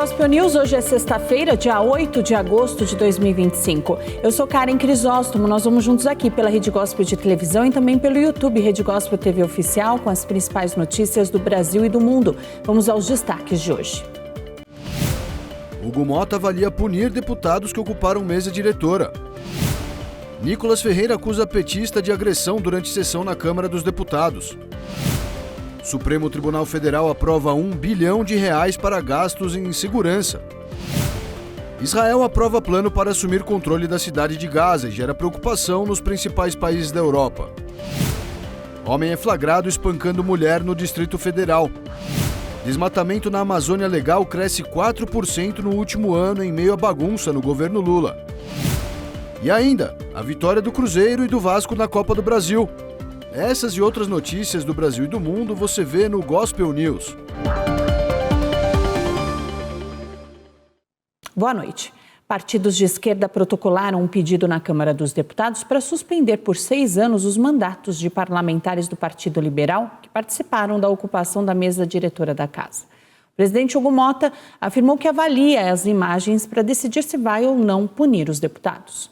Gospel News, hoje é sexta-feira, dia 8 de agosto de 2025. Eu sou Karen Crisóstomo, nós vamos juntos aqui pela Rede Gospel de televisão e também pelo YouTube Rede Gospel TV Oficial com as principais notícias do Brasil e do mundo. Vamos aos destaques de hoje. Hugo Motta avalia punir deputados que ocuparam mesa diretora. Nicolas Ferreira acusa petista de agressão durante sessão na Câmara dos Deputados. Supremo Tribunal Federal aprova R$1 bilhão para gastos em segurança. Israel aprova plano para assumir controle da cidade de Gaza e gera preocupação nos principais países da Europa. Homem é flagrado espancando mulher no Distrito Federal. Desmatamento na Amazônia Legal cresce 4% no último ano em meio à bagunça no governo Lula. E ainda, a vitória do Cruzeiro e do Vasco na Copa do Brasil. Essas e outras notícias do Brasil e do mundo você vê no Gospel News. Boa noite. Partidos de esquerda protocolaram um pedido na Câmara dos Deputados para suspender por 6 anos os mandatos de parlamentares do Partido Liberal que participaram da ocupação da mesa diretora da Casa. O presidente Hugo Motta afirmou que avalia as imagens para decidir se vai ou não punir os deputados.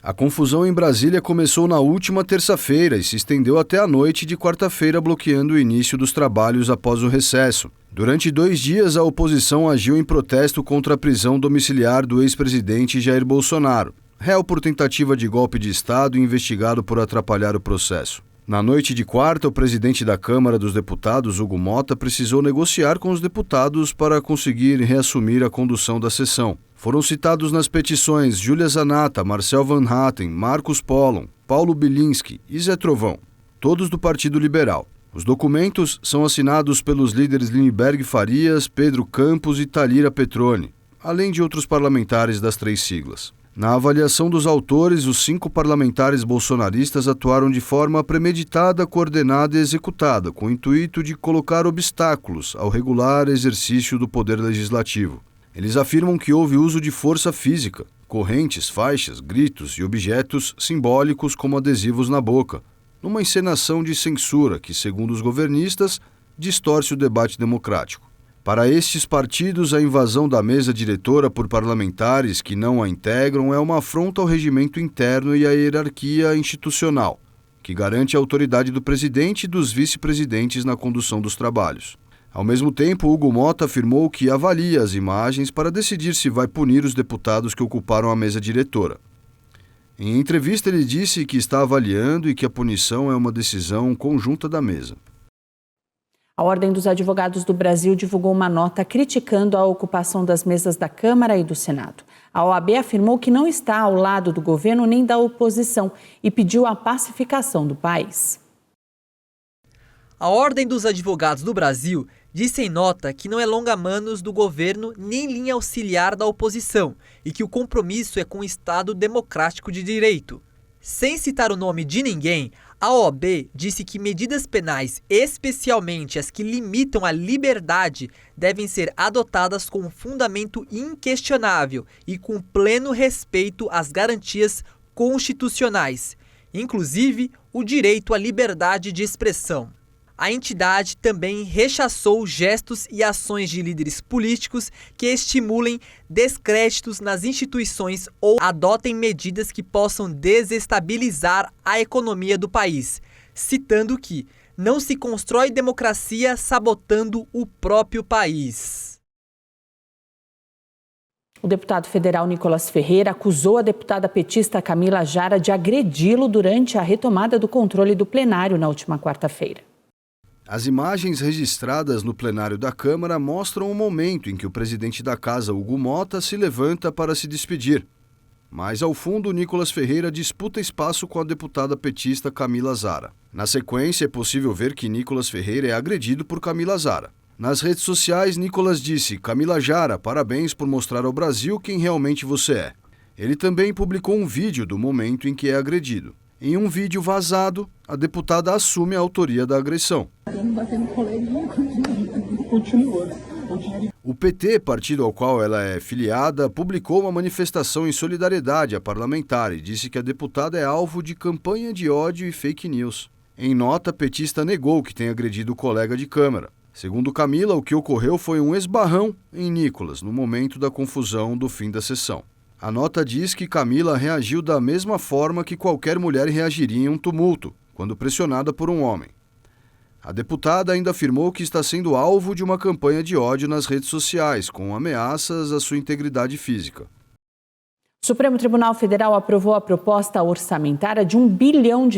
A confusão em Brasília começou na última terça-feira e se estendeu até a noite de quarta-feira, bloqueando o início dos trabalhos após o recesso. Durante 2 dias, a oposição agiu em protesto contra a prisão domiciliar do ex-presidente Jair Bolsonaro, réu por tentativa de golpe de Estado e investigado por atrapalhar o processo. Na noite de quarta, o presidente da Câmara dos Deputados, Hugo Motta, precisou negociar com os deputados para conseguir reassumir a condução da sessão. Foram citados nas petições Júlia Zanatta, Marcel Van Hatten, Marcos Pollon, Paulo Bilinski e Zé Trovão, todos do Partido Liberal. Os documentos são assinados pelos líderes Lindbergh Farias, Pedro Campos e Thalira Petroni, além de outros parlamentares das 3 siglas. Na avaliação dos autores, os 5 parlamentares bolsonaristas atuaram de forma premeditada, coordenada e executada, com o intuito de colocar obstáculos ao regular exercício do poder legislativo. Eles afirmam que houve uso de força física, correntes, faixas, gritos e objetos simbólicos como adesivos na boca, numa encenação de censura que, segundo os governistas, distorce o debate democrático. Para estes partidos, a invasão da mesa diretora por parlamentares que não a integram é uma afronta ao regimento interno e à hierarquia institucional, que garante a autoridade do presidente e dos vice-presidentes na condução dos trabalhos. Ao mesmo tempo, Hugo Motta afirmou que avalia as imagens para decidir se vai punir os deputados que ocuparam a mesa diretora. Em entrevista, ele disse que está avaliando e que a punição é uma decisão conjunta da mesa. A Ordem dos Advogados do Brasil divulgou uma nota criticando a ocupação das mesas da Câmara e do Senado. A OAB afirmou que não está ao lado do governo nem da oposição e pediu a pacificação do país. A Ordem dos Advogados do Brasil disse em nota que não é longa-manos do governo nem linha auxiliar da oposição e que o compromisso é com o Estado democrático de direito. Sem citar o nome de ninguém, a OAB disse que medidas penais, especialmente as que limitam a liberdade, devem ser adotadas com fundamento inquestionável e com pleno respeito às garantias constitucionais, inclusive o direito à liberdade de expressão. A entidade também rechaçou gestos e ações de líderes políticos que estimulem descréditos nas instituições ou adotem medidas que possam desestabilizar a economia do país, citando que não se constrói democracia sabotando o próprio país. O deputado federal Nicolas Ferreira acusou a deputada petista Camila Jara de agredi-lo durante a retomada do controle do plenário na última quarta-feira. As imagens registradas no plenário da Câmara mostram o momento em que o presidente da Casa, Hugo Motta, se levanta para se despedir. Mais ao fundo, Nicolas Ferreira disputa espaço com a deputada petista Camila Zara. Na sequência, é possível ver que Nicolas Ferreira é agredido por Camila Zara. Nas redes sociais, Nicolas disse: "Camila Jara, parabéns por mostrar ao Brasil quem realmente você é." Ele também publicou um vídeo do momento em que é agredido. Em um vídeo vazado, a deputada assume a autoria da agressão. O PT, partido ao qual ela é filiada, publicou uma manifestação em solidariedade à parlamentar e disse que a deputada é alvo de campanha de ódio e fake news. Em nota, a petista negou que tenha agredido o colega de Câmara. Segundo Camila, o que ocorreu foi um esbarrão em Nicolas no momento da confusão do fim da sessão. A nota diz que Camila reagiu da mesma forma que qualquer mulher reagiria em um tumulto, quando pressionada por um homem. A deputada ainda afirmou que está sendo alvo de uma campanha de ódio nas redes sociais, com ameaças à sua integridade física. O Supremo Tribunal Federal aprovou a proposta orçamentária de R$1 bilhão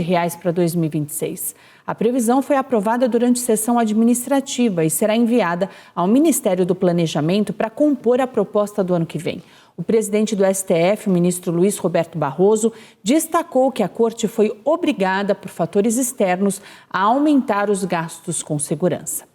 para 2026. A previsão foi aprovada durante sessão administrativa e será enviada ao Ministério do Planejamento para compor a proposta do ano que vem. O presidente do STF, o ministro Luiz Roberto Barroso, destacou que a Corte foi obrigada, por fatores externos, a aumentar os gastos com segurança.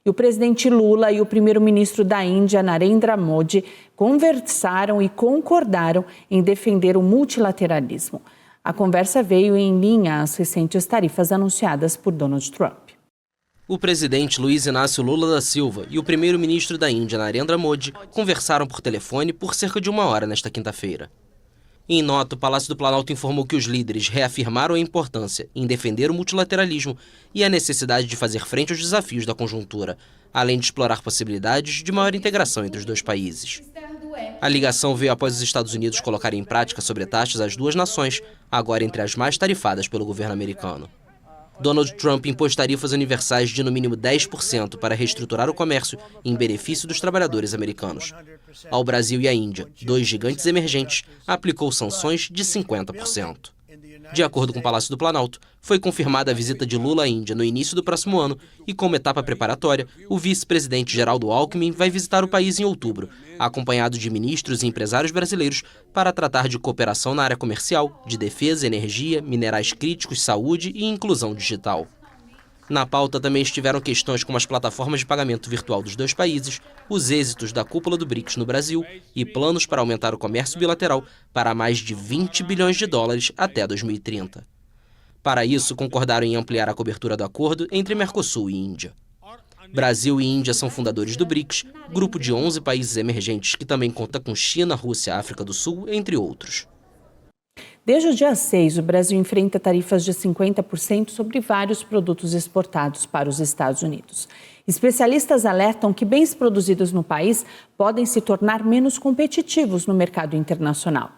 E o presidente Lula e o primeiro-ministro da Índia, Narendra Modi, conversaram e concordaram em defender o multilateralismo. A conversa veio em linha às recentes tarifas anunciadas por Donald Trump. O presidente Luiz Inácio Lula da Silva e o primeiro-ministro da Índia, Narendra Modi, conversaram por telefone por cerca de 1 hora nesta quinta-feira. Em nota, o Palácio do Planalto informou que os líderes reafirmaram a importância em defender o multilateralismo e a necessidade de fazer frente aos desafios da conjuntura, além de explorar possibilidades de maior integração entre os dois países. A ligação veio após os Estados Unidos colocarem em prática sobretaxas às duas nações, agora entre as mais tarifadas pelo governo americano. Donald Trump impôs tarifas universais de no mínimo 10% para reestruturar o comércio em benefício dos trabalhadores americanos. Ao Brasil e à Índia, 2 gigantes emergentes, aplicou sanções de 50%. De acordo com o Palácio do Planalto, foi confirmada a visita de Lula à Índia no início do próximo ano e, como etapa preparatória, o vice-presidente Geraldo Alckmin vai visitar o país em outubro, acompanhado de ministros e empresários brasileiros para tratar de cooperação na área comercial, de defesa, energia, minerais críticos, saúde e inclusão digital. Na pauta também estiveram questões como as plataformas de pagamento virtual dos dois países, os êxitos da cúpula do BRICS no Brasil e planos para aumentar o comércio bilateral para mais de 20 bilhões de dólares até 2030. Para isso, concordaram em ampliar a cobertura do acordo entre Mercosul e Índia. Brasil e Índia são fundadores do BRICS, grupo de 11 países emergentes que também conta com China, Rússia, África do Sul, entre outros. Desde o dia 6, o Brasil enfrenta tarifas de 50% sobre vários produtos exportados para os Estados Unidos. Especialistas alertam que bens produzidos no país podem se tornar menos competitivos no mercado internacional.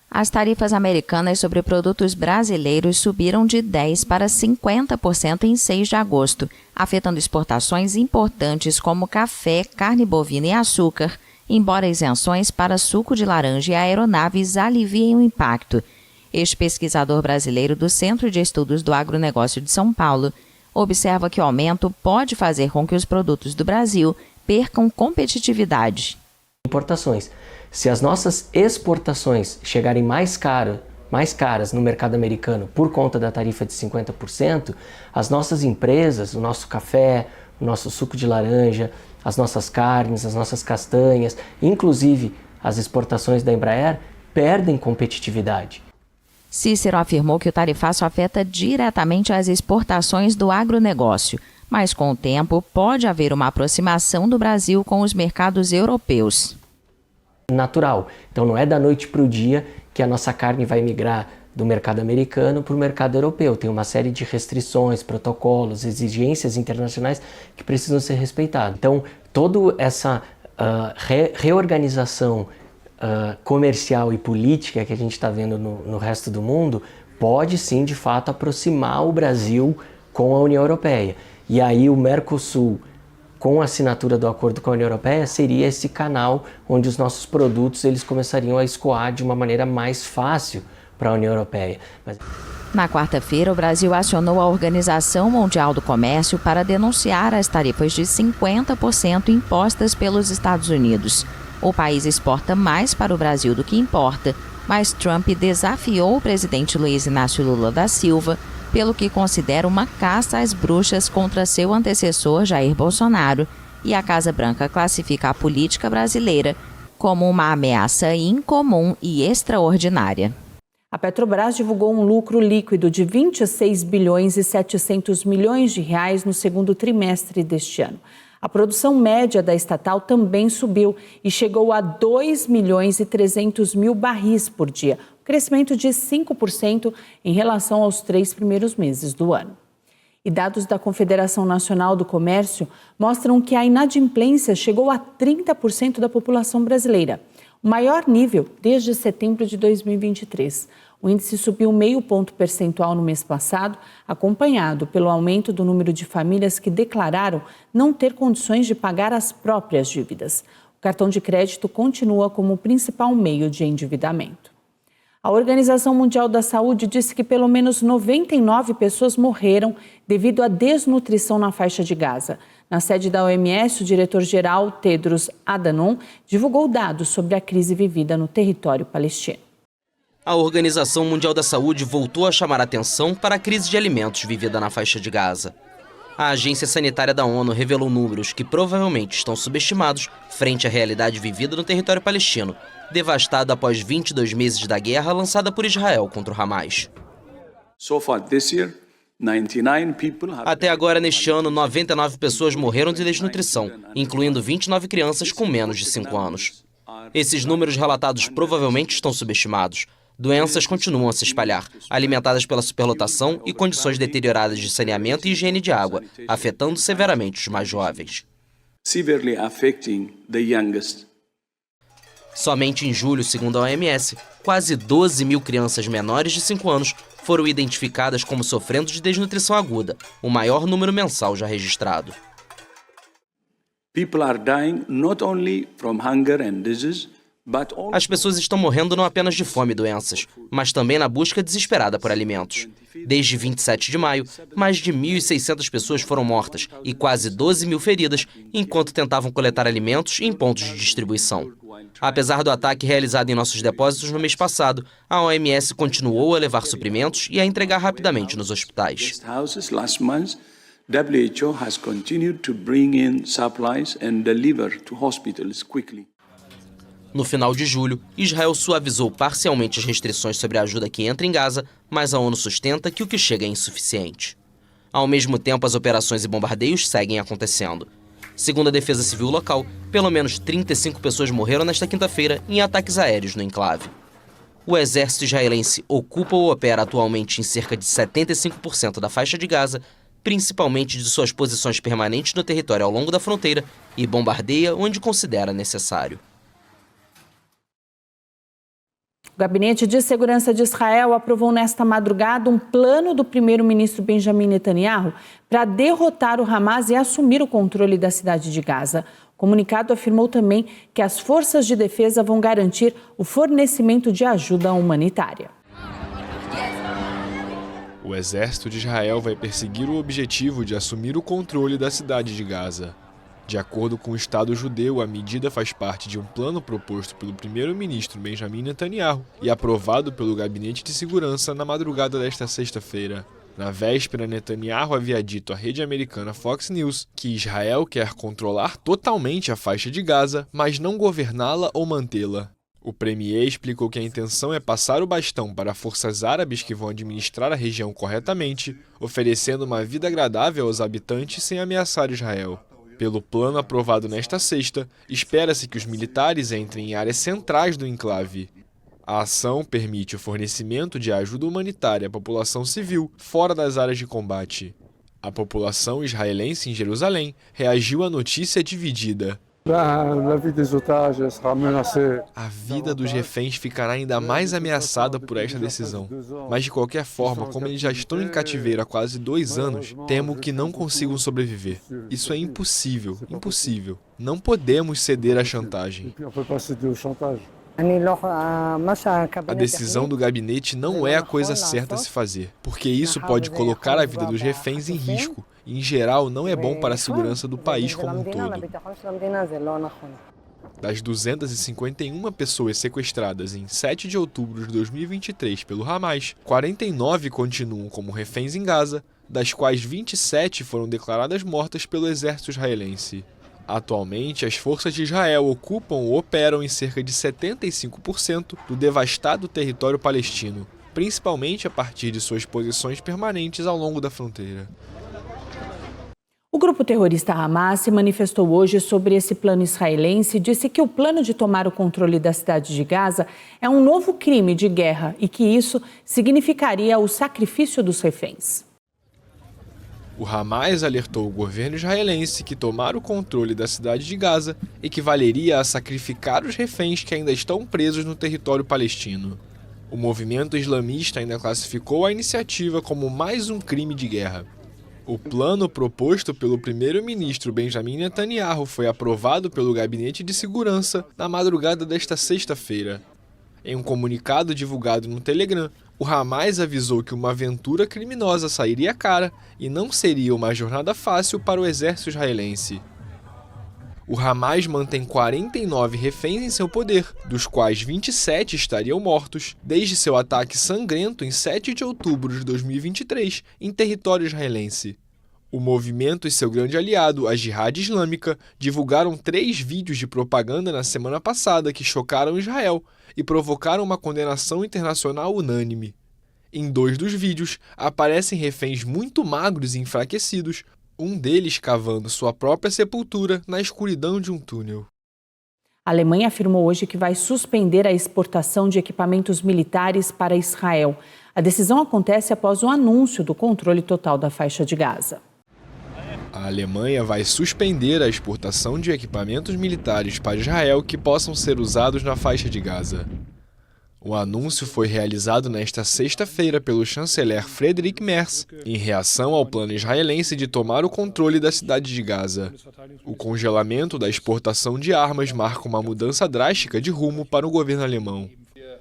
As tarifas americanas sobre produtos brasileiros subiram de 10% para 50% em 6 de agosto, afetando exportações importantes como café, carne bovina e açúcar, embora isenções para suco de laranja e aeronaves aliviem o impacto. Este pesquisador brasileiro do Centro de Estudos do Agronegócio de São Paulo observa que o aumento pode fazer com que os produtos do Brasil percam competitividade. Importações. Se as nossas exportações chegarem mais caras no mercado americano por conta da tarifa de 50%, as nossas empresas, o nosso café, o nosso suco de laranja, as nossas carnes, as nossas castanhas, inclusive as exportações da Embraer, perdem competitividade. Cícero afirmou que o tarifaço afeta diretamente as exportações do agronegócio, mas com o tempo pode haver uma aproximação do Brasil com os mercados europeus. Natural. Então não é da noite para o dia que a nossa carne vai migrar do mercado americano para o mercado europeu. Tem uma série de restrições, protocolos, exigências internacionais que precisam ser respeitadas. Então, toda essa reorganização comercial e política que a gente está vendo no resto do mundo pode sim, de fato, aproximar o Brasil com a União Europeia. E aí o Mercosul, com a assinatura do acordo com a União Europeia, seria esse canal onde os nossos produtos eles começariam a escoar de uma maneira mais fácil para a União Europeia. Na quarta-feira, o Brasil acionou a Organização Mundial do Comércio para denunciar as tarifas de 50% impostas pelos Estados Unidos. O país exporta mais para o Brasil do que importa, mas Trump desafiou o presidente Luiz Inácio Lula da Silva, pelo que considera uma caça às bruxas contra seu antecessor Jair Bolsonaro, e a Casa Branca classifica a política brasileira como uma ameaça incomum e extraordinária. A Petrobras divulgou um lucro líquido de 26 bilhões e 700 milhões de reais no segundo trimestre deste ano. A produção média da estatal também subiu e chegou a 2 milhões e 300 mil barris por dia, um crescimento de 5% em relação aos 3 primeiros meses do ano. E dados da Confederação Nacional do Comércio mostram que a inadimplência chegou a 30% da população brasileira, o maior nível desde setembro de 2023. O índice subiu 0,5 ponto percentual no mês passado, acompanhado pelo aumento do número de famílias que declararam não ter condições de pagar as próprias dívidas. O cartão de crédito continua como o principal meio de endividamento. A Organização Mundial da Saúde disse que pelo menos 99 pessoas morreram devido à desnutrição na faixa de Gaza. Na sede da OMS, o diretor-geral Tedros Adhanom divulgou dados sobre a crise vivida no território palestino. A Organização Mundial da Saúde voltou a chamar a atenção para a crise de alimentos vivida na faixa de Gaza. A Agência Sanitária da ONU revelou números que provavelmente estão subestimados frente à realidade vivida no território palestino, devastado após 22 meses da guerra lançada por Israel contra o Hamas. Até agora, neste ano, 99 pessoas morreram de desnutrição, incluindo 29 crianças com menos de 5 anos. Esses números relatados provavelmente estão subestimados. Doenças continuam a se espalhar, alimentadas pela superlotação e condições deterioradas de saneamento e higiene de água, afetando severamente os mais jovens. Somente em julho, segundo a OMS, quase 12 mil crianças menores de 5 anos foram identificadas como sofrendo de desnutrição aguda, o maior número mensal já registrado. As pessoas estão morrendo não apenas de fome e doenças, mas também na busca desesperada por alimentos. Desde 27 de maio, mais de 1.600 pessoas foram mortas e quase 12 mil feridas enquanto tentavam coletar alimentos em pontos de distribuição. Apesar do ataque realizado em nossos depósitos no mês passado, a OMS continuou a levar suprimentos e a entregar rapidamente nos hospitais. WHO has continued to bring in supplies and deliver to hospitals quickly. No final de julho, Israel suavizou parcialmente as restrições sobre a ajuda que entra em Gaza, mas a ONU sustenta que o que chega é insuficiente. Ao mesmo tempo, as operações e bombardeios seguem acontecendo. Segundo a Defesa Civil local, pelo menos 35 pessoas morreram nesta quinta-feira em ataques aéreos no enclave. O exército israelense ocupa ou opera atualmente em cerca de 75% da faixa de Gaza, principalmente de suas posições permanentes no território ao longo da fronteira, e bombardeia onde considera necessário. O Gabinete de Segurança de Israel aprovou nesta madrugada um plano do primeiro-ministro Benjamin Netanyahu para derrotar o Hamas e assumir o controle da cidade de Gaza. O comunicado afirmou também que as forças de defesa vão garantir o fornecimento de ajuda humanitária. O exército de Israel vai perseguir o objetivo de assumir o controle da cidade de Gaza. De acordo com o Estado judeu, a medida faz parte de um plano proposto pelo primeiro-ministro Benjamin Netanyahu e aprovado pelo Gabinete de Segurança na madrugada desta sexta-feira. Na véspera, Netanyahu havia dito à rede americana Fox News que Israel quer controlar totalmente a faixa de Gaza, mas não governá-la ou mantê-la. O premier explicou que a intenção é passar o bastão para forças árabes que vão administrar a região corretamente, oferecendo uma vida agradável aos habitantes sem ameaçar Israel. Pelo plano aprovado nesta sexta, espera-se que os militares entrem em áreas centrais do enclave. A ação permite o fornecimento de ajuda humanitária à população civil fora das áreas de combate. A população israelense em Jerusalém reagiu à notícia dividida. A vida dos reféns ficará ainda mais ameaçada por esta decisão. Mas, de qualquer forma, como eles já estão em cativeiro há quase 2 anos, temo que não consigam sobreviver. Isso é impossível, impossível. Não podemos ceder à chantagem. A decisão do gabinete não é a coisa certa a se fazer, porque isso pode colocar a vida dos reféns em risco. E, em geral, não é bom para a segurança do país como um todo. Das 251 pessoas sequestradas em 7 de outubro de 2023 pelo Hamas, 49 continuam como reféns em Gaza, das quais 27 foram declaradas mortas pelo exército israelense. Atualmente, as forças de Israel ocupam ou operam em cerca de 75% do devastado território palestino, principalmente a partir de suas posições permanentes ao longo da fronteira. O grupo terrorista Hamas se manifestou hoje sobre esse plano israelense e disse que o plano de tomar o controle da cidade de Gaza é um novo crime de guerra e que isso significaria o sacrifício dos reféns. O Hamas alertou o governo israelense que tomar o controle da cidade de Gaza equivaleria a sacrificar os reféns que ainda estão presos no território palestino. O movimento islamista ainda classificou a iniciativa como mais um crime de guerra. O plano proposto pelo primeiro-ministro Benjamin Netanyahu foi aprovado pelo Gabinete de Segurança na madrugada desta sexta-feira. Em um comunicado divulgado no Telegram, o Hamas avisou que uma aventura criminosa sairia cara e não seria uma jornada fácil para o exército israelense. O Hamas mantém 49 reféns em seu poder, dos quais 27 estariam mortos, desde seu ataque sangrento em 7 de outubro de 2023, em território israelense. O movimento e seu grande aliado, a Jihad Islâmica, divulgaram 3 vídeos de propaganda na semana passada que chocaram Israel e provocaram uma condenação internacional unânime. Em 2 dos vídeos, aparecem reféns muito magros e enfraquecidos, um deles cavando sua própria sepultura na escuridão de um túnel. A Alemanha afirmou hoje que vai suspender a exportação de equipamentos militares para Israel. A decisão acontece após o anúncio do controle total da faixa de Gaza. A Alemanha vai suspender a exportação de equipamentos militares para Israel que possam ser usados na faixa de Gaza. O anúncio foi realizado nesta sexta-feira pelo chanceler Friedrich Merz, em reação ao plano israelense de tomar o controle da cidade de Gaza. O congelamento da exportação de armas marca uma mudança drástica de rumo para o governo alemão.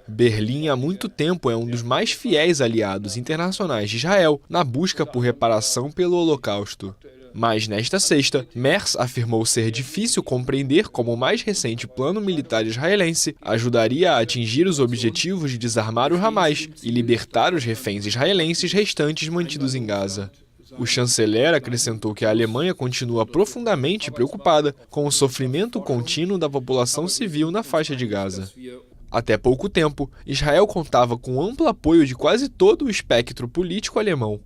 Berlim há muito tempo é um dos mais fiéis aliados internacionais de Israel na busca por reparação pelo Holocausto. Mas, nesta sexta, Merz afirmou ser difícil compreender como o mais recente plano militar israelense ajudaria a atingir os objetivos de desarmar o Hamas e libertar os reféns israelenses restantes mantidos em Gaza. O chanceler acrescentou que a Alemanha continua profundamente preocupada com o sofrimento contínuo da população civil na faixa de Gaza. Até pouco tempo, Israel contava com amplo apoio de quase todo o espectro político alemão.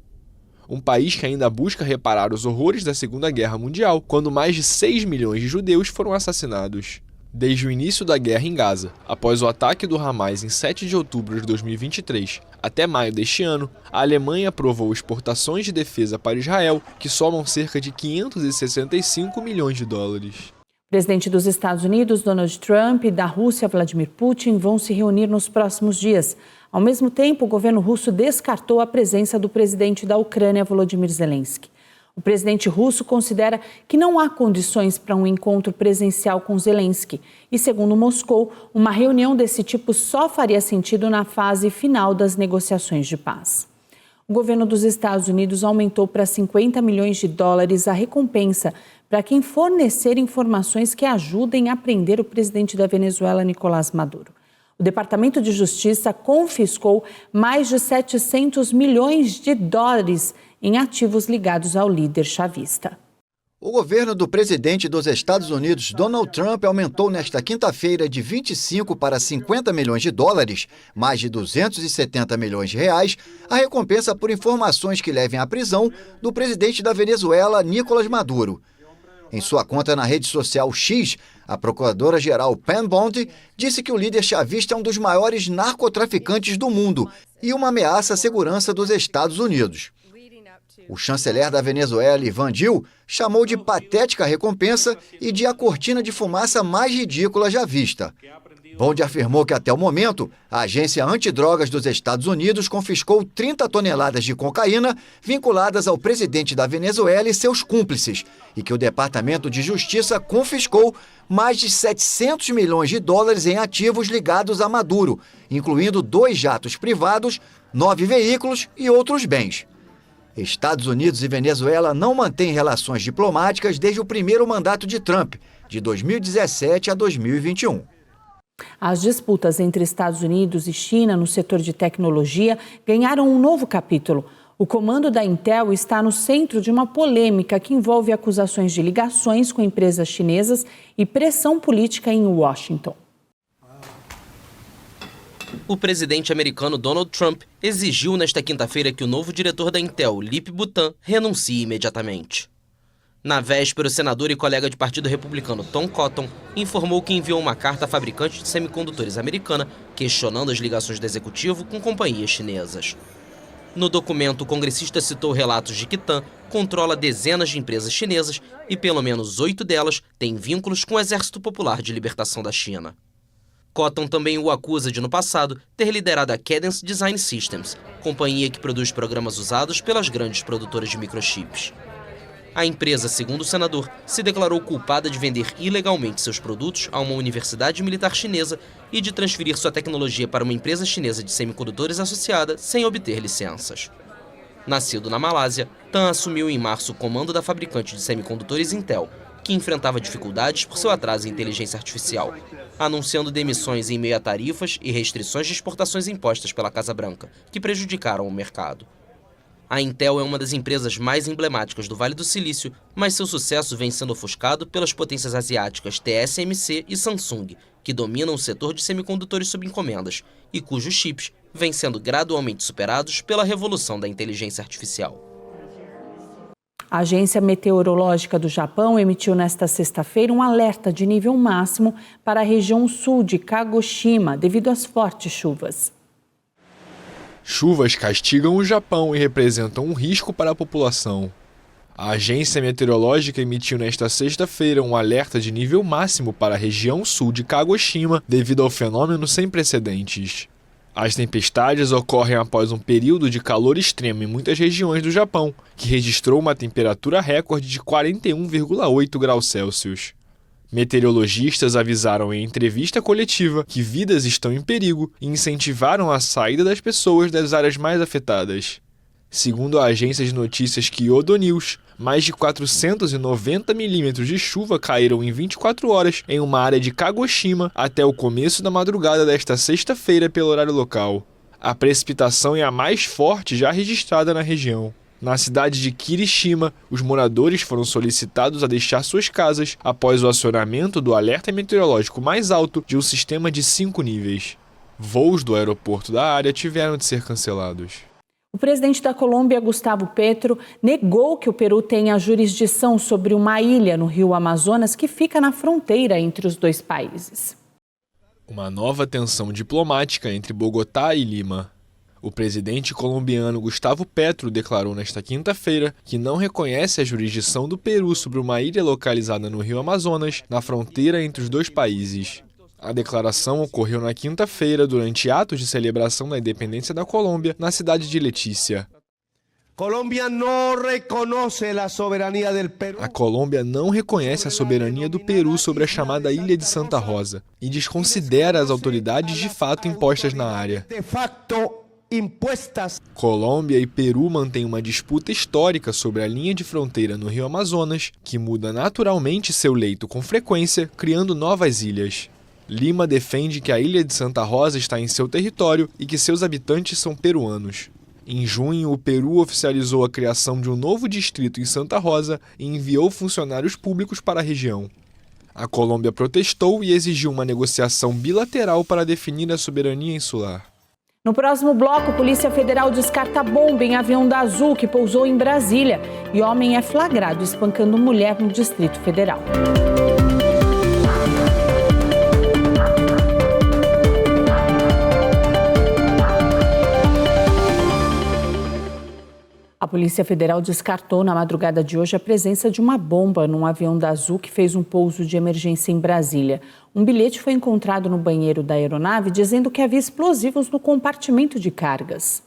Um país que ainda busca reparar os horrores da Segunda Guerra Mundial, quando mais de 6 milhões de judeus foram assassinados. Desde o início da guerra em Gaza, após o ataque do Hamas em 7 de outubro de 2023, até maio deste ano, a Alemanha aprovou exportações de defesa para Israel, que somam cerca de 565 milhões de dólares. O presidente dos Estados Unidos, Donald Trump, e da Rússia, Vladimir Putin, vão se reunir nos próximos dias. Ao mesmo tempo, o governo russo descartou a presença do presidente da Ucrânia, Volodymyr Zelensky. O presidente russo considera que não há condições para um encontro presencial com Zelensky e, segundo Moscou, uma reunião desse tipo só faria sentido na fase final das negociações de paz. O governo dos Estados Unidos aumentou para 50 milhões de dólares a recompensa para quem fornecer informações que ajudem a prender o presidente da Venezuela, Nicolás Maduro. O Departamento de Justiça confiscou mais de 700 milhões de dólares em ativos ligados ao líder chavista. O governo do presidente dos Estados Unidos, Donald Trump, aumentou nesta quinta-feira de 25 para 50 milhões de dólares, mais de 270 milhões de reais, a recompensa por informações que levem à prisão do presidente da Venezuela, Nicolás Maduro. Em sua conta na rede social X, a procuradora-geral Pam Bondi disse que o líder chavista é um dos maiores narcotraficantes do mundo e uma ameaça à segurança dos Estados Unidos. O chanceler da Venezuela, Ivan Dil, chamou de patética a recompensa e de a cortina de fumaça mais ridícula já vista. Bondi afirmou que, até o momento, a Agência Antidrogas dos Estados Unidos confiscou 30 toneladas de cocaína vinculadas ao presidente da Venezuela e seus cúmplices, e que o Departamento de Justiça confiscou mais de 700 milhões de dólares em ativos ligados a Maduro, incluindo 2 jatos privados, 9 veículos e outros bens. Estados Unidos e Venezuela não mantêm relações diplomáticas desde o primeiro mandato de Trump, de 2017 a 2021. As disputas entre Estados Unidos e China no setor de tecnologia ganharam um novo capítulo. O comando da Intel está no centro de uma polêmica que envolve acusações de ligações com empresas chinesas e pressão política em Washington. O presidente americano Donald Trump exigiu nesta quinta-feira que o novo diretor da Intel, Lip Butan, renuncie imediatamente. Na véspera, o senador e colega de partido republicano Tom Cotton informou que enviou uma carta à fabricante de semicondutores americana questionando as ligações do executivo com companhias chinesas. No documento, o congressista citou relatos de que TAM controla dezenas de empresas chinesas e pelo menos 8 delas têm vínculos com o Exército Popular de Libertação da China. Cotton também o acusa de, no passado, ter liderado a Cadence Design Systems, companhia que produz programas usados pelas grandes produtoras de microchips. A empresa, segundo o senador, se declarou culpada de vender ilegalmente seus produtos a uma universidade militar chinesa e de transferir sua tecnologia para uma empresa chinesa de semicondutores associada sem obter licenças. Nascido na Malásia, Tan assumiu em março o comando da fabricante de semicondutores Intel, que enfrentava dificuldades por seu atraso em inteligência artificial, anunciando demissões em meio a tarifas e restrições de exportações impostas pela Casa Branca, que prejudicaram o mercado. A Intel é uma das empresas mais emblemáticas do Vale do Silício, mas seu sucesso vem sendo ofuscado pelas potências asiáticas TSMC e Samsung, que dominam o setor de semicondutores sob encomendas e cujos chips vêm sendo gradualmente superados pela revolução da inteligência artificial. A Agência Meteorológica do Japão emitiu nesta sexta-feira um alerta de nível máximo para a região sul de Kagoshima, devido às fortes chuvas. Chuvas castigam o Japão e representam um risco para a população. A Agência Meteorológica emitiu nesta sexta-feira um alerta de nível máximo para a região sul de Kagoshima devido ao fenômeno sem precedentes. As tempestades ocorrem após um período de calor extremo em muitas regiões do Japão, que registrou uma temperatura recorde de 41,8 graus Celsius. Meteorologistas avisaram em entrevista coletiva que vidas estão em perigo e incentivaram a saída das pessoas das áreas mais afetadas. Segundo a agência de notícias Kyodo News, mais de 490 milímetros de chuva caíram em 24 horas em uma área de Kagoshima até o começo da madrugada desta sexta-feira pelo horário local. A precipitação é a mais forte já registrada na região. Na cidade de Kirishima, os moradores foram solicitados a deixar suas casas após o acionamento do alerta meteorológico mais alto de um sistema de 5 níveis. Voos do aeroporto da área tiveram de ser cancelados. O presidente da Colômbia, Gustavo Petro, negou que o Peru tenha jurisdição sobre uma ilha no rio Amazonas que fica na fronteira entre os dois países. Uma nova tensão diplomática entre Bogotá e Lima. O presidente colombiano Gustavo Petro declarou nesta quinta-feira que não reconhece a jurisdição do Peru sobre uma ilha localizada no rio Amazonas, na fronteira entre os dois países. A declaração ocorreu na quinta-feira durante atos de celebração da independência da Colômbia na cidade de Letícia. A Colômbia não reconhece a soberania do Peru sobre a chamada Ilha de Santa Rosa e desconsidera as autoridades de fato impostas na área. Colômbia e Peru mantêm uma disputa histórica sobre a linha de fronteira no rio Amazonas, que muda naturalmente seu leito com frequência, criando novas ilhas. Lima defende que a ilha de Santa Rosa está em seu território e que seus habitantes são peruanos. Em junho, o Peru oficializou a criação de um novo distrito em Santa Rosa e enviou funcionários públicos para a região. A Colômbia protestou e exigiu uma negociação bilateral para definir a soberania insular. No próximo bloco, a Polícia Federal descarta bomba em avião da Azul que pousou em Brasília e homem é flagrado espancando mulher no Distrito Federal. A Polícia Federal descartou na madrugada de hoje a presença de uma bomba num avião da Azul que fez um pouso de emergência em Brasília. Um bilhete foi encontrado no banheiro da aeronave dizendo que havia explosivos no compartimento de cargas.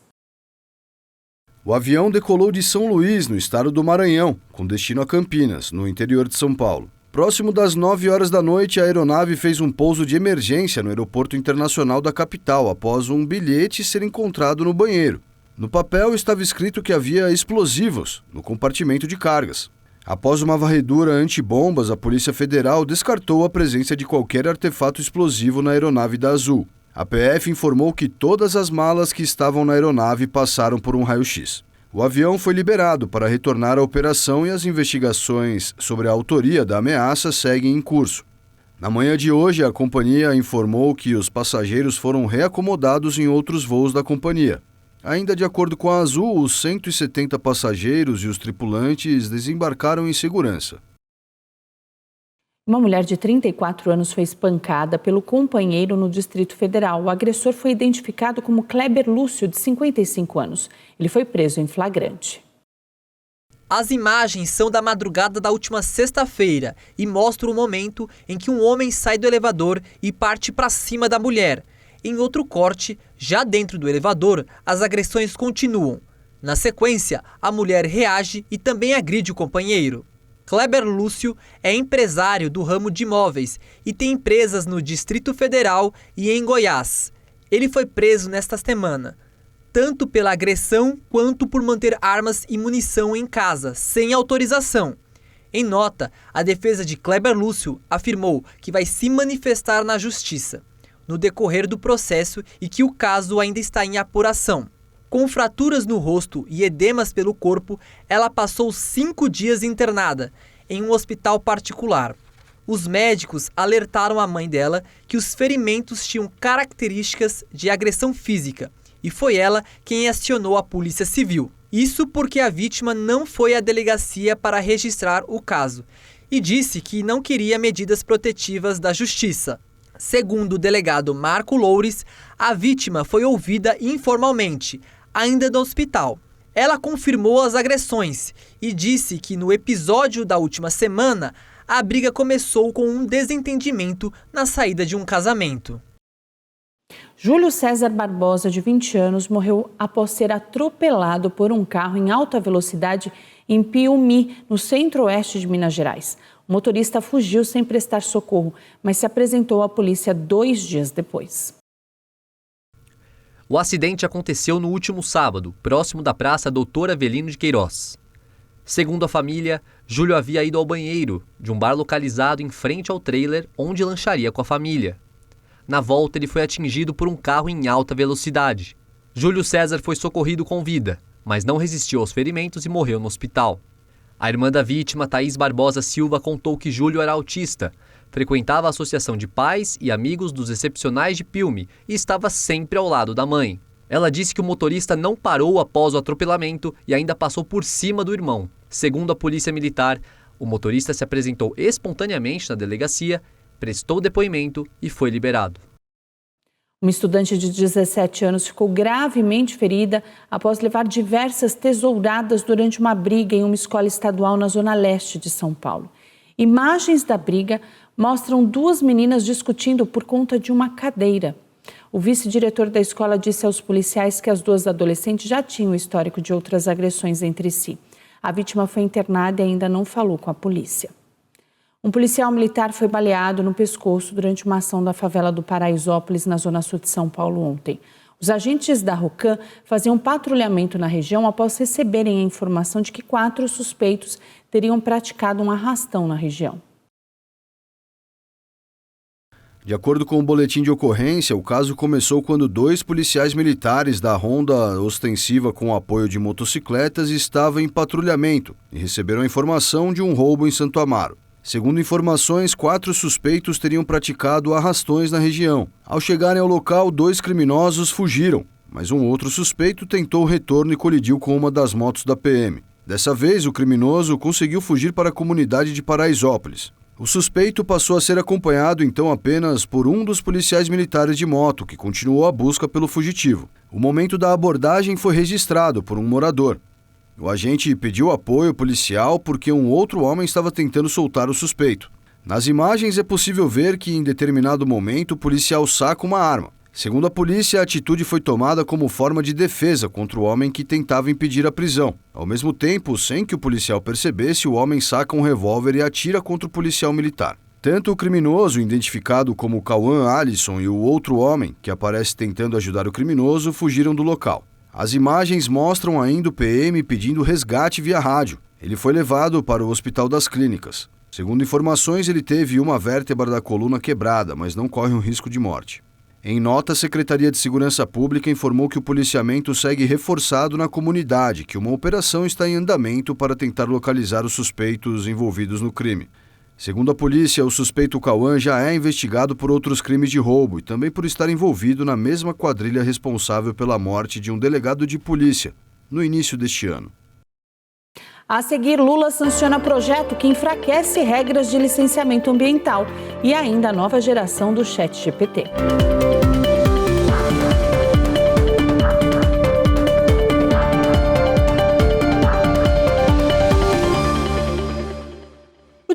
O avião decolou de São Luís, no estado do Maranhão, com destino a Campinas, no interior de São Paulo. Próximo das 9 horas da noite, a aeronave fez um pouso de emergência no aeroporto internacional da capital, após um bilhete ser encontrado no banheiro. No papel estava escrito que havia explosivos no compartimento de cargas. Após uma varredura antibombas, a Polícia Federal descartou a presença de qualquer artefato explosivo na aeronave da Azul. A PF informou que todas as malas que estavam na aeronave passaram por um raio-x. O avião foi liberado para retornar à operação e as investigações sobre a autoria da ameaça seguem em curso. Na manhã de hoje, a companhia informou que os passageiros foram reacomodados em outros voos da companhia. Ainda de acordo com a Azul, os 170 passageiros e os tripulantes desembarcaram em segurança. Uma mulher de 34 anos foi espancada pelo companheiro no Distrito Federal. O agressor foi identificado como Kleber Lúcio, de 55 anos. Ele foi preso em flagrante. As imagens são da madrugada da última sexta-feira e mostram o momento em que um homem sai do elevador e parte para cima da mulher. Em outro corte, já dentro do elevador, as agressões continuam. Na sequência, a mulher reage e também agride o companheiro. Kleber Lúcio é empresário do ramo de imóveis e tem empresas no Distrito Federal e em Goiás. Ele foi preso nesta semana, tanto pela agressão quanto por manter armas e munição em casa, sem autorização. Em nota, a defesa de Kleber Lúcio afirmou que vai se manifestar na justiça no decorrer do processo e que o caso ainda está em apuração. Com fraturas no rosto e edemas pelo corpo, ela passou 5 dias internada em um hospital particular. Os médicos alertaram a mãe dela que os ferimentos tinham características de agressão física e foi ela quem acionou a Polícia Civil. Isso porque a vítima não foi à delegacia para registrar o caso e disse que não queria medidas protetivas da Justiça. Segundo o delegado Marco Loures, a vítima foi ouvida informalmente, ainda no hospital. Ela confirmou as agressões e disse que no episódio da última semana, a briga começou com um desentendimento na saída de um casamento. Júlio César Barbosa, de 20 anos, morreu após ser atropelado por um carro em alta velocidade em Piumhi, no centro-oeste de Minas Gerais. O motorista fugiu sem prestar socorro, mas se apresentou à polícia 2 dias depois. O acidente aconteceu no último sábado, próximo da Praça Doutor Avelino de Queiroz. Segundo a família, Júlio havia ido ao banheiro de um bar localizado em frente ao trailer onde lancharia com a família. Na volta, ele foi atingido por um carro em alta velocidade. Júlio César foi socorrido com vida, mas não resistiu aos ferimentos e morreu no hospital. A irmã da vítima, Thaís Barbosa Silva, contou que Júlio era autista, frequentava a associação de pais e amigos dos excepcionais de Piumhi e estava sempre ao lado da mãe. Ela disse que o motorista não parou após o atropelamento e ainda passou por cima do irmão. Segundo a polícia militar, o motorista se apresentou espontaneamente na delegacia, prestou depoimento e foi liberado. Uma estudante de 17 anos ficou gravemente ferida após levar diversas tesouradas durante uma briga em uma escola estadual na zona leste de São Paulo. Imagens da briga mostram 2 meninas discutindo por conta de uma cadeira. O vice-diretor da escola disse aos policiais que as 2 adolescentes já tinham histórico de outras agressões entre si. A vítima foi internada e ainda não falou com a polícia. Um policial militar foi baleado no pescoço durante uma ação da favela do Paraisópolis, na zona sul de São Paulo, ontem. Os agentes da ROCAM faziam patrulhamento na região após receberem a informação de que 4 suspeitos teriam praticado um arrastão na região. De acordo com o boletim de ocorrência, o caso começou quando 2 policiais militares da ronda ostensiva com apoio de motocicletas estavam em patrulhamento e receberam a informação de um roubo em Santo Amaro. Segundo informações, 4 suspeitos teriam praticado arrastões na região. Ao chegarem ao local, 2 criminosos fugiram, mas um outro suspeito tentou o retorno e colidiu com uma das motos da PM. Dessa vez, o criminoso conseguiu fugir para a comunidade de Paraisópolis. O suspeito passou a ser acompanhado então apenas por um dos policiais militares de moto, que continuou a busca pelo fugitivo. O momento da abordagem foi registrado por um morador. O agente pediu apoio policial porque um outro homem estava tentando soltar o suspeito. Nas imagens é possível ver que em determinado momento o policial saca uma arma. Segundo a polícia, a atitude foi tomada como forma de defesa contra o homem que tentava impedir a prisão. Ao mesmo tempo, sem que o policial percebesse, o homem saca um revólver e atira contra o policial militar. Tanto o criminoso, identificado como Cauã Alisson, e o outro homem, que aparece tentando ajudar o criminoso, fugiram do local. As imagens mostram ainda o PM pedindo resgate via rádio. Ele foi levado para o Hospital das Clínicas. Segundo informações, ele teve uma vértebra da coluna quebrada, mas não corre um risco de morte. Em nota, a Secretaria de Segurança Pública informou que o policiamento segue reforçado na comunidade, que uma operação está em andamento para tentar localizar os suspeitos envolvidos no crime. Segundo a polícia, o suspeito Cauã já é investigado por outros crimes de roubo e também por estar envolvido na mesma quadrilha responsável pela morte de um delegado de polícia, no início deste ano. A seguir, Lula sanciona projeto que enfraquece regras de licenciamento ambiental e ainda a nova geração do ChatGPT.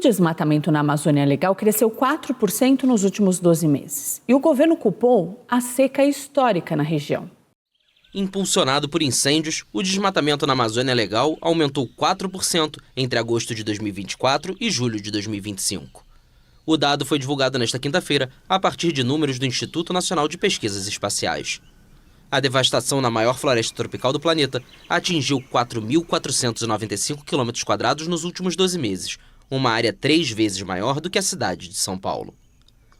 desmatamento na Amazônia Legal cresceu 4% nos últimos 12 meses. E o governo culpou a seca histórica na região. Impulsionado por incêndios, o desmatamento na Amazônia Legal aumentou 4% entre agosto de 2024 e julho de 2025. O dado foi divulgado nesta quinta-feira a partir de números do Instituto Nacional de Pesquisas Espaciais. A devastação na maior floresta tropical do planeta atingiu 4.495 km² nos últimos 12 meses, uma área 3 vezes maior do que a cidade de São Paulo.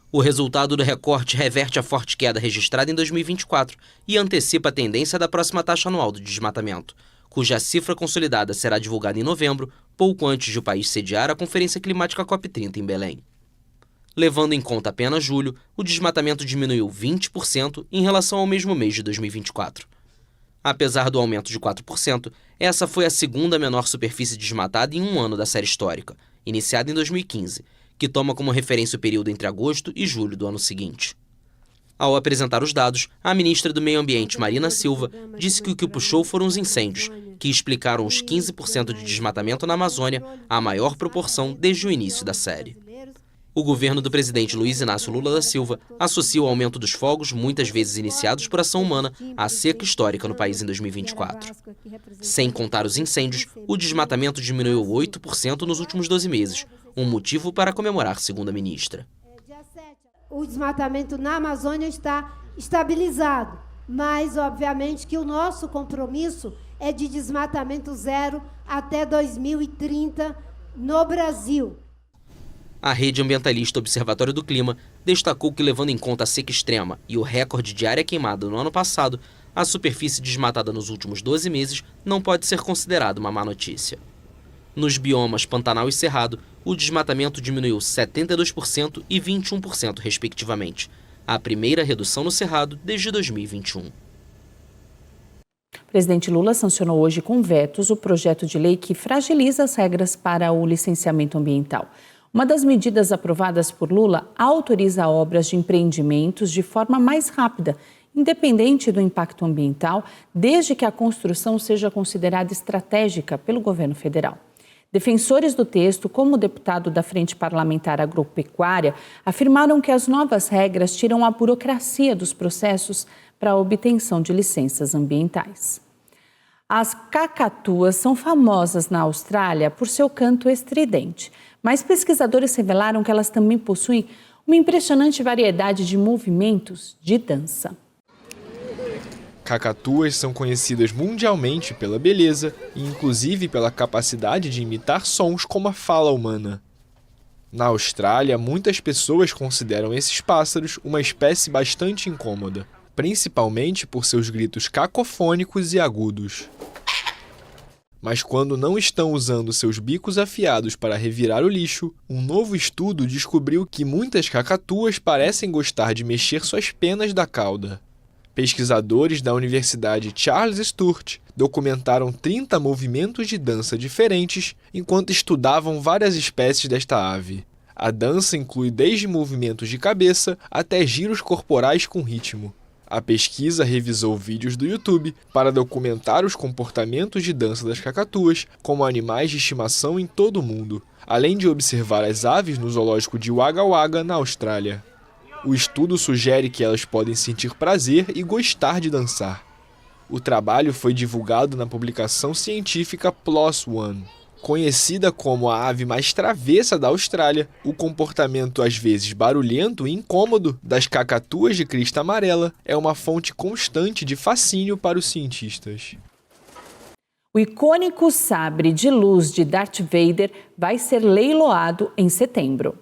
O resultado do recorte reverte a forte queda registrada em 2024 e antecipa a tendência da próxima taxa anual do desmatamento, cuja cifra consolidada será divulgada em novembro, pouco antes de o país sediar a Conferência Climática COP30 em Belém. Levando em conta apenas julho, o desmatamento diminuiu 20% em relação ao mesmo mês de 2024. Apesar do aumento de 4%, essa foi a segunda menor superfície desmatada em um ano da série histórica, iniciada em 2015, que toma como referência o período entre agosto e julho do ano seguinte. Ao apresentar os dados, a ministra do Meio Ambiente, Marina Silva, disse que o que puxou foram os incêndios, que explicaram os 15% de desmatamento na Amazônia, a maior proporção desde o início da série. O governo do presidente Luiz Inácio Lula da Silva associa o aumento dos fogos, muitas vezes iniciados por ação humana, à seca histórica no país em 2024. Sem contar os incêndios, o desmatamento diminuiu 8% nos últimos 12 meses, um motivo para comemorar, segundo a ministra. O desmatamento na Amazônia está estabilizado, mas obviamente que o nosso compromisso é de desmatamento zero até 2030 no Brasil. A rede ambientalista Observatório do Clima destacou que, levando em conta a seca extrema e o recorde de área queimada no ano passado, a superfície desmatada nos últimos 12 meses não pode ser considerada uma má notícia. Nos biomas Pantanal e Cerrado, o desmatamento diminuiu 72% e 21%, respectivamente, a primeira redução no Cerrado desde 2021. O presidente Lula sancionou hoje com vetos o projeto de lei que fragiliza as regras para o licenciamento ambiental. Uma das medidas aprovadas por Lula autoriza obras de empreendimentos de forma mais rápida, independente do impacto ambiental, desde que a construção seja considerada estratégica pelo governo federal. Defensores do texto, como o deputado da Frente Parlamentar Agropecuária, afirmaram que as novas regras tiram a burocracia dos processos para a obtenção de licenças ambientais. As cacatuas são famosas na Austrália por seu canto estridente, mas pesquisadores revelaram que elas também possuem uma impressionante variedade de movimentos de dança. Cacatuas são conhecidas mundialmente pela beleza e inclusive pela capacidade de imitar sons como a fala humana. Na Austrália, muitas pessoas consideram esses pássaros uma espécie bastante incômoda, principalmente por seus gritos cacofônicos e agudos. Mas quando não estão usando seus bicos afiados para revirar o lixo, um novo estudo descobriu que muitas cacatuas parecem gostar de mexer suas penas da cauda. Pesquisadores da Universidade Charles Sturt documentaram 30 movimentos de dança diferentes enquanto estudavam várias espécies desta ave. A dança inclui desde movimentos de cabeça até giros corporais com ritmo. A pesquisa revisou vídeos do YouTube para documentar os comportamentos de dança das cacatuas como animais de estimação em todo o mundo, além de observar as aves no zoológico de Wagga Wagga, na Austrália. O estudo sugere que elas podem sentir prazer e gostar de dançar. O trabalho foi divulgado na publicação científica PLOS ONE. Conhecida como a ave mais travessa da Austrália, o comportamento às vezes barulhento e incômodo das cacatuas de crista amarela é uma fonte constante de fascínio para os cientistas. O icônico sabre de luz de Darth Vader vai ser leiloado em setembro.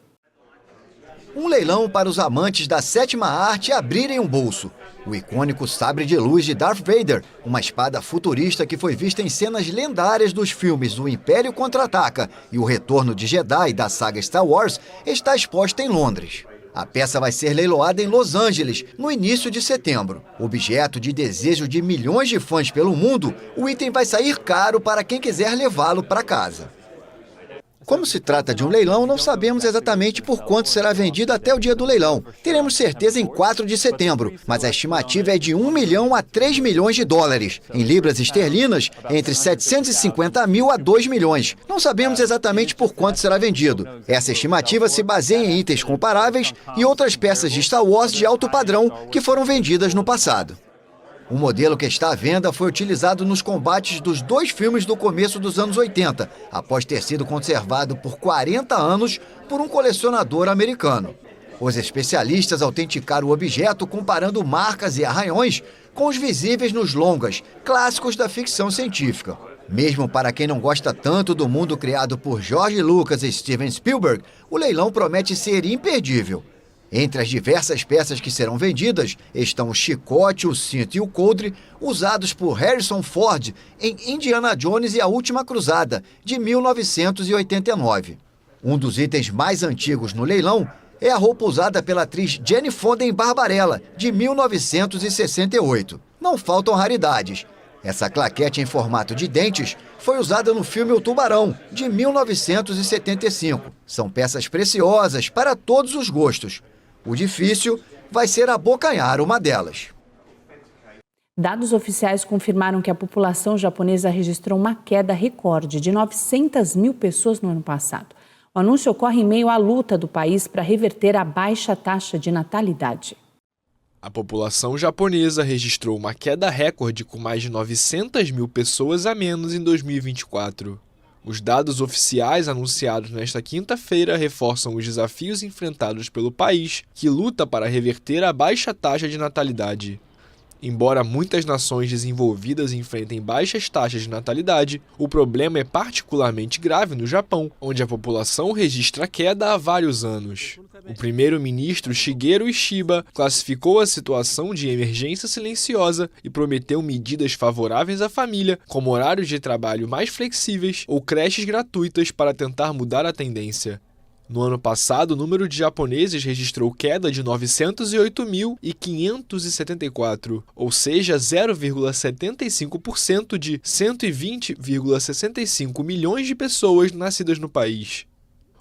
Um leilão para os amantes da sétima arte abrirem um bolso. O icônico sabre de luz de Darth Vader, uma espada futurista que foi vista em cenas lendárias dos filmes O Império Contra-Ataca e O Retorno de Jedi da saga Star Wars, está exposta em Londres. A peça vai ser leiloada em Los Angeles, no início de setembro. Objeto de desejo de milhões de fãs pelo mundo, o item vai sair caro para quem quiser levá-lo para casa. Como se trata de um leilão, não sabemos exatamente por quanto será vendido até o dia do leilão. Teremos certeza em 4 de setembro, mas a estimativa é de 1 milhão a 3 milhões de dólares. Em libras esterlinas, entre 750 mil a 2 milhões. Não sabemos exatamente por quanto será vendido. Essa estimativa se baseia em itens comparáveis e outras peças de Star Wars de alto padrão que foram vendidas no passado. O modelo que está à venda foi utilizado nos combates dos 2 filmes do começo dos anos 80, após ter sido conservado por 40 anos por um colecionador americano. Os especialistas autenticaram o objeto comparando marcas e arranhões com os visíveis nos longas, clássicos da ficção científica. Mesmo para quem não gosta tanto do mundo criado por George Lucas e Steven Spielberg, o leilão promete ser imperdível. Entre as diversas peças que serão vendidas estão o chicote, o cinto e o coldre usados por Harrison Ford em Indiana Jones e a Última Cruzada, de 1989. Um dos itens mais antigos no leilão é a roupa usada pela atriz Jane Fonda em Barbarella, de 1968. Não faltam raridades. Essa claquete em formato de dentes foi usada no filme O Tubarão, de 1975. São peças preciosas para todos os gostos. O difícil vai ser abocanhar uma delas. Dados oficiais confirmaram que a população japonesa registrou uma queda recorde de 900 mil pessoas no ano passado. O anúncio ocorre em meio à luta do país para reverter a baixa taxa de natalidade. A população japonesa registrou uma queda recorde com mais de 900 mil pessoas a menos em 2024. Os dados oficiais anunciados nesta quinta-feira reforçam os desafios enfrentados pelo país, que luta para reverter a baixa taxa de natalidade. Embora muitas nações desenvolvidas enfrentem baixas taxas de natalidade, o problema é particularmente grave no Japão, onde a população registra queda há vários anos. O primeiro-ministro Shigeru Ishiba classificou a situação de emergência silenciosa e prometeu medidas favoráveis à família, como horários de trabalho mais flexíveis ou creches gratuitas para tentar mudar a tendência. No ano passado, o número de japoneses registrou queda de 908.574, ou seja, 0,75% de 120,65 milhões de pessoas nascidas no país.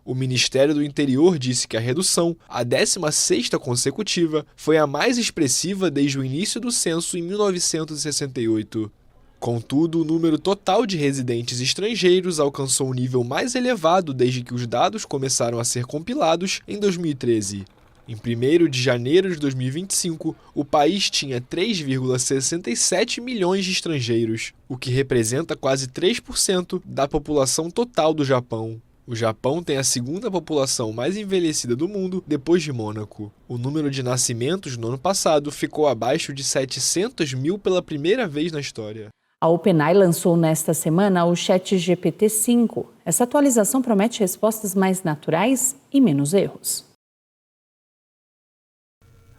O Ministério do Interior disse que a redução, a 16ª consecutiva, foi a mais expressiva desde o início do censo em 1968. Contudo, o número total de residentes estrangeiros alcançou o nível mais elevado desde que os dados começaram a ser compilados em 2013. Em 1º de janeiro de 2025, o país tinha 3,67 milhões de estrangeiros, o que representa quase 3% da população total do Japão. O Japão tem a segunda população mais envelhecida do mundo, depois de Mônaco. O número de nascimentos no ano passado ficou abaixo de 700 mil pela primeira vez na história. A OpenAI lançou nesta semana o ChatGPT-5. Essa atualização promete respostas mais naturais e menos erros.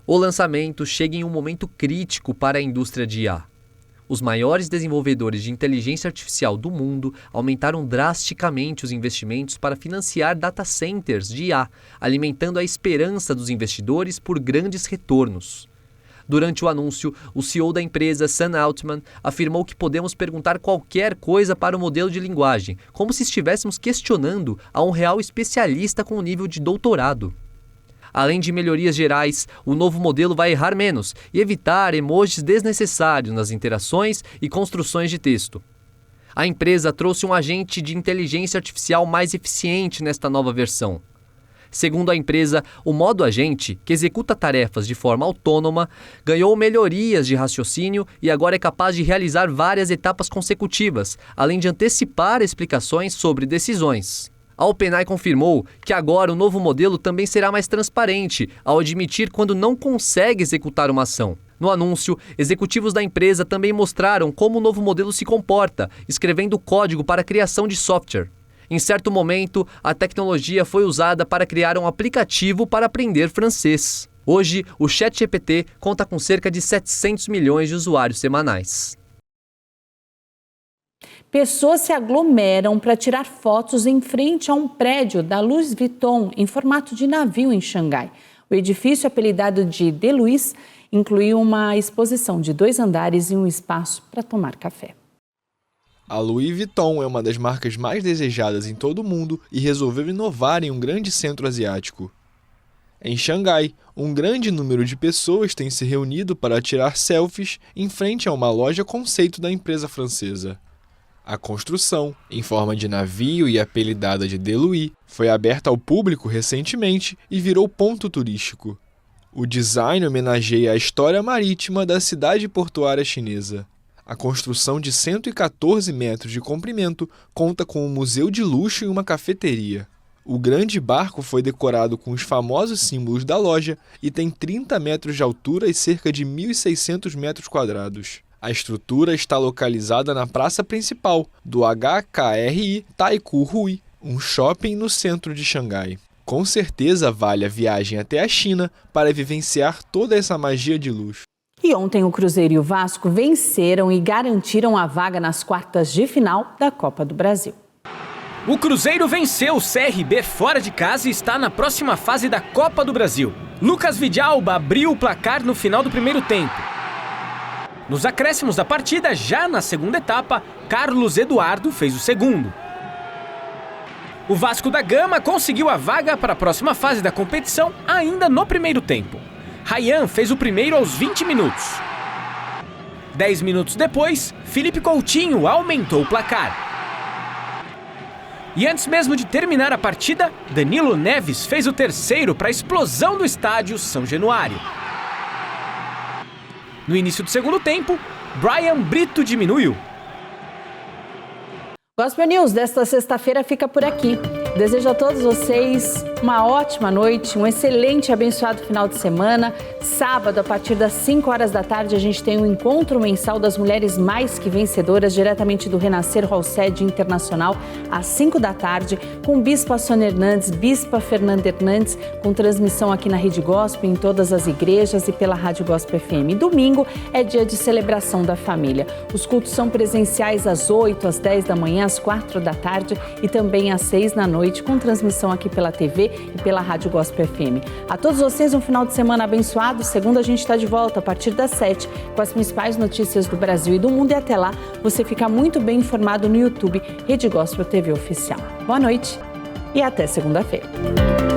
O lançamento chega em um momento crítico para a indústria de IA. Os maiores desenvolvedores de inteligência artificial do mundo aumentaram drasticamente os investimentos para financiar data centers de IA, alimentando a esperança dos investidores por grandes retornos. Durante o anúncio, o CEO da empresa, Sam Altman, afirmou que podemos perguntar qualquer coisa para o modelo de linguagem, como se estivéssemos questionando a um real especialista com o nível de doutorado. Além de melhorias gerais, o novo modelo vai errar menos e evitar emojis desnecessários nas interações e construções de texto. A empresa trouxe um agente de inteligência artificial mais eficiente nesta nova versão. Segundo a empresa, o modo agente, que executa tarefas de forma autônoma, ganhou melhorias de raciocínio e agora é capaz de realizar várias etapas consecutivas, além de antecipar explicações sobre decisões. A OpenAI confirmou que agora o novo modelo também será mais transparente, ao admitir quando não consegue executar uma ação. No anúncio, executivos da empresa também mostraram como o novo modelo se comporta, escrevendo código para a criação de software. Em certo momento, a tecnologia foi usada para criar um aplicativo para aprender francês. Hoje, o ChatGPT conta com cerca de 700 milhões de usuários semanais. Pessoas se aglomeram para tirar fotos em frente a um prédio da Louis Vuitton em formato de navio em Xangai. O edifício, apelidado de The Louis, incluiu uma exposição de 2 andares e um espaço para tomar café. A Louis Vuitton é uma das marcas mais desejadas em todo o mundo e resolveu inovar em um grande centro asiático. Em Xangai, um grande número de pessoas tem se reunido para tirar selfies em frente a uma loja conceito da empresa francesa. A construção, em forma de navio e apelidada de De Louis, foi aberta ao público recentemente e virou ponto turístico. O design homenageia a história marítima da cidade portuária chinesa. A construção de 114 metros de comprimento conta com um museu de luxo e uma cafeteria. O grande barco foi decorado com os famosos símbolos da loja e tem 30 metros de altura e cerca de 1.600 metros quadrados. A estrutura está localizada na praça principal do HKRI Taikoo Hui, um shopping no centro de Xangai. Com certeza vale a viagem até a China para vivenciar toda essa magia de luxo. E ontem o Cruzeiro e o Vasco venceram e garantiram a vaga nas quartas de final da Copa do Brasil. O Cruzeiro venceu o CRB fora de casa e está na próxima fase da Copa do Brasil. Lucas Vidalba abriu o placar no final do primeiro tempo. Nos acréscimos da partida, já na segunda etapa, Carlos Eduardo fez o segundo. O Vasco da Gama conseguiu a vaga para a próxima fase da competição ainda no primeiro tempo. Ryan fez o primeiro aos 20 minutos. 10 minutos depois, Felipe Coutinho aumentou o placar. E antes mesmo de terminar a partida, Danilo Neves fez o terceiro para a explosão do estádio São Januário. No início do segundo tempo, Brian Brito diminuiu. Gospel News desta sexta-feira fica por aqui. Desejo a todos vocês uma ótima noite, um excelente e abençoado final de semana. Sábado, a partir das 5 horas da tarde, a gente tem um encontro mensal das mulheres mais que vencedoras, diretamente do Renascer Hall Sede Internacional, às 5 da tarde, com Bispa Sônia Hernandes, Bispa Fernanda Hernandes, com transmissão aqui na Rede Gospel, em todas as igrejas e pela Rádio Gospel FM. Domingo é dia de celebração da família. Os cultos são presenciais às 8, às 10 da manhã, às 4 da tarde e também às 6 da noite, com transmissão aqui pela TV e pela Rádio Gospel FM. A todos vocês um final de semana abençoado. Segunda a gente está de volta a partir das 7 com as principais notícias do Brasil e do mundo, e até lá você fica muito bem informado no YouTube Rede Gospel TV Oficial. Boa noite e até segunda-feira.